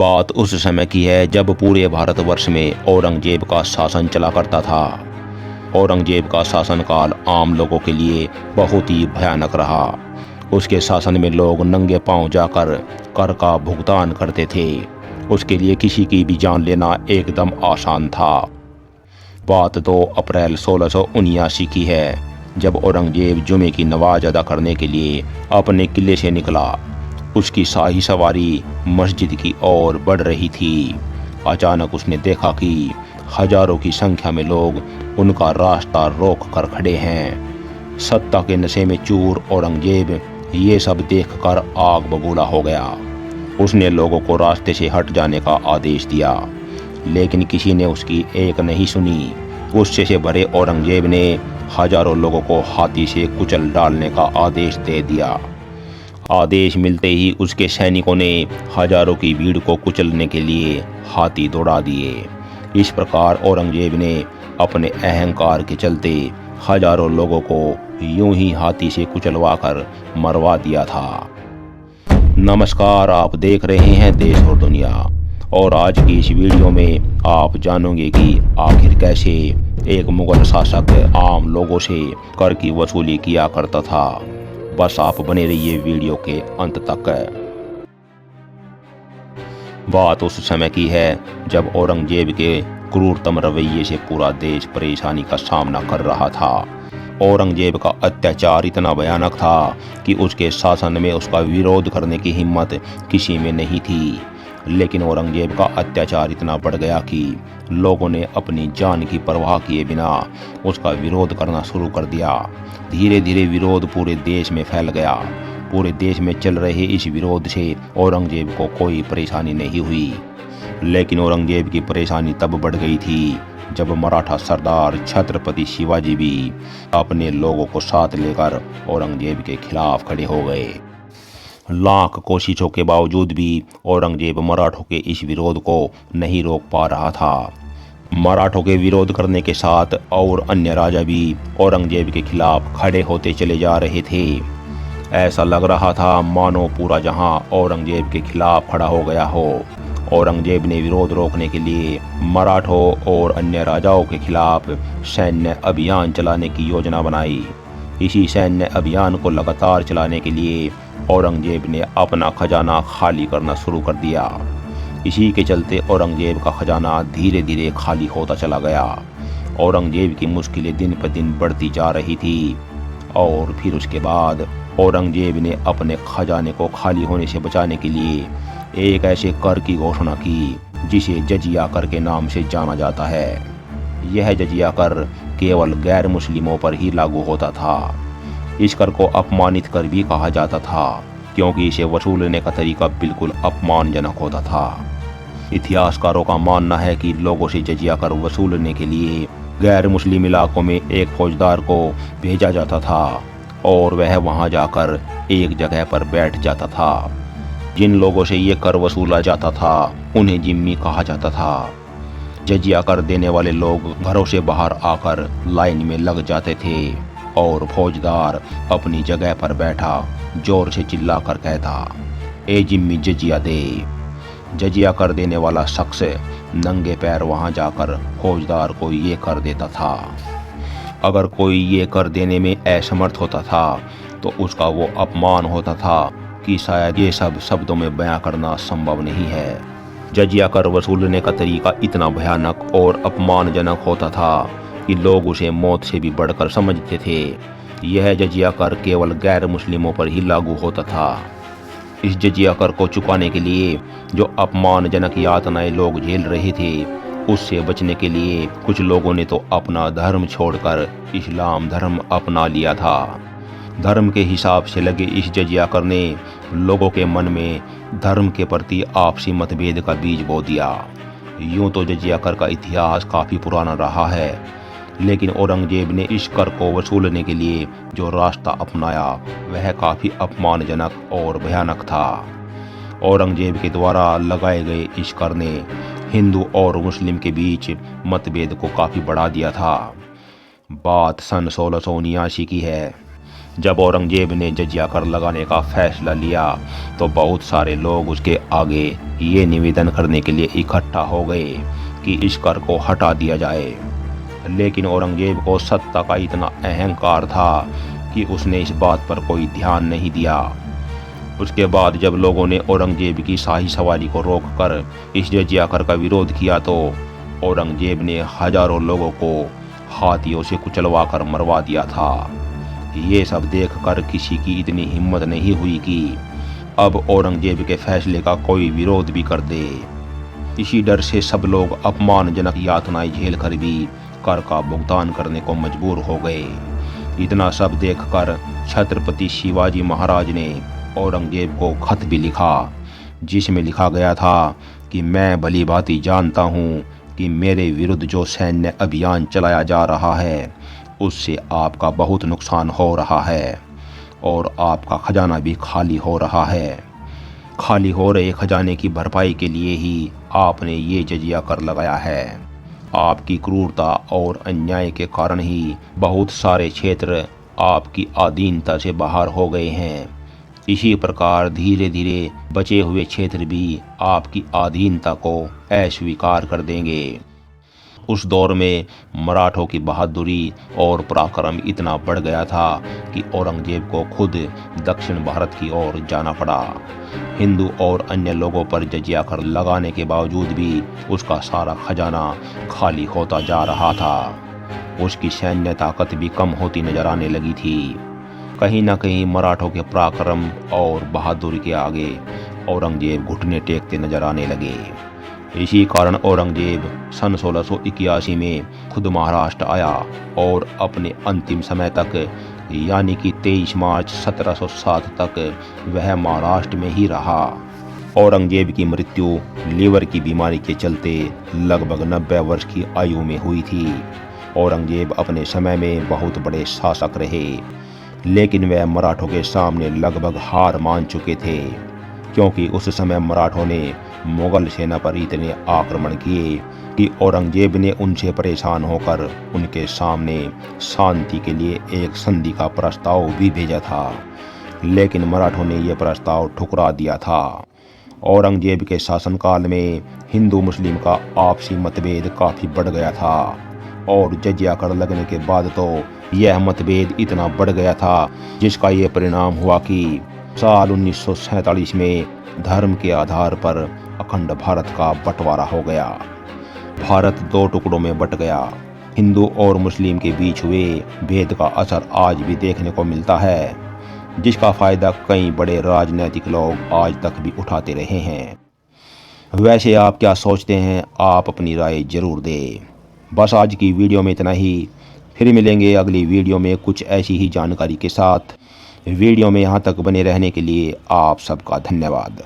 बात उस समय की है जब पूरे भारतवर्ष में औरंगजेब का शासन चला करता था। औरंगजेब का शासनकाल आम लोगों के लिए बहुत ही भयानक रहा। उसके शासन में लोग नंगे पांव जाकर कर का भुगतान करते थे। उसके लिए किसी की भी जान लेना एकदम आसान था। बात 2 अप्रैल 1679 की है, जब औरंगजेब जुमे की नमाज अदा करने के लिए अपने किले से निकला। उसकी शाही सवारी मस्जिद की ओर बढ़ रही थी। अचानक उसने देखा कि हजारों की संख्या में लोग उनका रास्ता रोक कर खड़े हैं। सत्ता के नशे में चूर औरंगजेब ये सब देखकर आग बबूला हो गया। उसने लोगों को रास्ते से हट जाने का आदेश दिया, लेकिन किसी ने उसकी एक नहीं सुनी। गुस्से से भरे औरंगजेब ने हजारों लोगों को हाथी से कुचल डालने का आदेश दे दिया। आदेश मिलते ही उसके सैनिकों ने हजारों की भीड़ को कुचलने के लिए हाथी दौड़ा दिए। इस प्रकार औरंगजेब ने अपने अहंकार के चलते हजारों लोगों को यूं ही हाथी से कुचलवा कर मरवा दिया था। नमस्कार, आप देख रहे हैं देश और दुनिया, और आज की इस वीडियो में आप जानोगे कि आखिर कैसे एक मुगल शासक आम लोगों से कर की वसूली किया करता था। बस आप बने रहिए वीडियो के अंत तक। बात उस समय की है जब औरंगजेब के क्रूरतम रवैये से पूरा देश परेशानी का सामना कर रहा था। औरंगजेब का अत्याचार इतना भयानक था कि उसके शासन में उसका विरोध करने की हिम्मत किसी में नहीं थी। लेकिन औरंगजेब का अत्याचार इतना बढ़ गया कि लोगों ने अपनी जान की परवाह किए बिना उसका विरोध करना शुरू कर दिया। धीरे धीरे विरोध पूरे देश में फैल गया। पूरे देश में चल रहे इस विरोध से औरंगजेब को कोई परेशानी नहीं हुई। लेकिन औरंगजेब की परेशानी तब बढ़ गई थी जब मराठा सरदार छत्रपति शिवाजी भी अपने लोगों को साथ लेकर औरंगजेब के खिलाफ खड़े हो गए। लाख कोशिशों के बावजूद भी औरंगजेब मराठों के इस विरोध को नहीं रोक पा रहा था। मराठों के विरोध करने के साथ और अन्य राजा भी औरंगजेब के खिलाफ खड़े होते चले जा रहे थे। ऐसा लग रहा था मानो पूरा जहां औरंगजेब के खिलाफ खड़ा हो गया हो। औरंगजेब ने विरोध रोकने के लिए मराठों और अन्य राजाओं के खिलाफ सैन्य अभियान चलाने की योजना बनाई। इसी सैन्य अभियान को लगातार चलाने के लिए औरंगजेब ने अपना खजाना खाली करना शुरू कर दिया। इसी के चलते औरंगजेब का खजाना धीरे धीरे खाली होता चला गया। औरंगजेब की मुश्किलें दिन पर दिन बढ़ती जा रही थी। और फिर उसके बाद औरंगजेब ने अपने खजाने को खाली होने से बचाने के लिए एक ऐसे कर की घोषणा की जिसे जजिया कर के नाम से जाना जाता है। यह जजिया कर केवल गैर मुस्लिमों पर ही लागू होता था। इस कर को अपमानित कर भी कहा जाता था, क्योंकि इसे वसूलने का तरीका बिल्कुल अपमानजनक होता था। इतिहासकारों का मानना है कि लोगों से जजिया कर वसूलने के लिए गैर मुस्लिम इलाकों में एक फौजदार को भेजा जाता था और वह वहां जाकर एक जगह पर बैठ जाता था। जिन लोगों से ये कर वसूला जाता था उन्हें जिम्मी कहा जाता था। जजिया कर देने वाले लोग घरों से बाहर आकर लाइन में लग जाते थे और फौजदार अपनी जगह पर बैठा जोर से चिल्लाकर कहता, ए जिम्मी जजिया दे। जजिया कर देने वाला शख्स नंगे पैर वहां जाकर फौजदार को ये कर देता था। अगर कोई ये कर देने में असमर्थ होता था तो उसका वो अपमान होता था कि शायद ये सब शब्दों में बयां करना संभव नहीं है। जजिया कर वसूलने का तरीका इतना भयानक और अपमानजनक होता था कि लोग उसे मौत से भी बढ़कर समझते थे। यह जजिया कर केवल गैर मुस्लिमों पर ही लागू होता था। इस जजिया कर को चुकाने के लिए जो अपमानजनक यातनाएं लोग झेल रहे थे, उससे बचने के लिए कुछ लोगों ने तो अपना धर्म छोड़कर इस्लाम धर्म अपना लिया था। धर्म के हिसाब से लगे इस जजिया कर ने लोगों के मन में धर्म के प्रति आपसी मतभेद का बीज बो दिया। यूं तो जजिया कर का इतिहास काफ़ी पुराना रहा है, लेकिन औरंगजेब ने इस कर को वसूलने के लिए जो रास्ता अपनाया वह काफ़ी अपमानजनक और भयानक था। औरंगजेब के द्वारा लगाए गए इस कर ने हिंदू और मुस्लिम के बीच मतभेद को काफ़ी बढ़ा दिया था। बात सन 1679 की है। जब औरंगजेब ने जजिया कर लगाने का फैसला लिया तो बहुत सारे लोग उसके आगे ये निवेदन करने के लिए इकट्ठा हो गए कि इस कर को हटा दिया जाए। लेकिन औरंगजेब को सत्ता का इतना अहंकार था कि उसने इस बात पर कोई ध्यान नहीं दिया। उसके बाद जब लोगों ने औरंगजेब की शाही सवारी को रोककर इस जजिया कर का विरोध किया तो औरंगजेब ने हजारों लोगों को हाथियों से कुचलवा कर मरवा दिया था। ये सब देखकर किसी की इतनी हिम्मत नहीं हुई कि अब औरंगजेब के फैसले का कोई विरोध भी कर दे। इसी डर से सब लोग अपमानजनक यातनाएं झेलकर भी कर का भुगतान करने को मजबूर हो गए। इतना सब देखकर छत्रपति शिवाजी महाराज ने औरंगजेब को खत भी लिखा, जिसमें लिखा गया था कि मैं भली भांति जानता हूँ कि मेरे विरुद्ध जो सैन्य अभियान चलाया जा रहा है उससे आपका बहुत नुकसान हो रहा है और आपका खजाना भी खाली हो रहा है। खाली हो रहे खजाने की भरपाई के लिए ही आपने ये जजिया कर लगाया है। आपकी क्रूरता और अन्याय के कारण ही बहुत सारे क्षेत्र आपकी अधीनता से बाहर हो गए हैं। इसी प्रकार धीरे धीरे बचे हुए क्षेत्र भी आपकी अधीनता को अस्वीकार कर देंगे। उस दौर में मराठों की बहादुरी और पराक्रम इतना बढ़ गया था कि औरंगजेब को खुद दक्षिण भारत की ओर जाना पड़ा। हिंदू और अन्य लोगों पर जजिया कर लगाने के बावजूद भी उसका सारा खजाना खाली होता जा रहा था। उसकी सैन्य ताकत भी कम होती नजर आने लगी थी। कहीं न कहीं मराठों के पराक्रम और बहादुरी के आगे औरंगजेब घुटने टेकते नजर आने लगे। इसी कारण औरंगजेब सन 1681 में खुद महाराष्ट्र आया और अपने अंतिम समय तक यानी कि 23 मार्च 1707 तक वह महाराष्ट्र में ही रहा। औरंगजेब की मृत्यु लीवर की बीमारी के चलते लगभग 90 वर्ष की आयु में हुई थी। औरंगजेब अपने समय में बहुत बड़े शासक रहे, लेकिन वह मराठों के सामने लगभग हार मान चुके थे, क्योंकि उस समय मराठों ने मुगल सेना पर इतने आक्रमण किए कि औरंगजेब ने उनसे परेशान होकर उनके सामने शांति के लिए एक संधि का प्रस्ताव भी भेजा था, लेकिन मराठों ने यह प्रस्ताव ठुकरा दिया था। औरंगजेब के शासनकाल में हिंदू मुस्लिम का आपसी मतभेद काफ़ी बढ़ गया था और जजिया कर लगने के बाद तो यह मतभेद इतना बढ़ गया था जिसका ये परिणाम हुआ कि साल 1947 में धर्म के आधार पर अखंड भारत का बंटवारा हो गया। भारत 2 टुकड़ों में बंट गया। हिंदू और मुस्लिम के बीच हुए भेद का असर आज भी देखने को मिलता है, जिसका फायदा कई बड़े राजनीतिक लोग आज तक भी उठाते रहे हैं। वैसे आप क्या सोचते हैं? आप अपनी राय जरूर दें। बस आज की वीडियो में इतना ही। फिर मिलेंगे अगली वीडियो में कुछ ऐसी ही जानकारी के साथ। वीडियो में यहाँ तक बने रहने के लिए आप सबका धन्यवाद।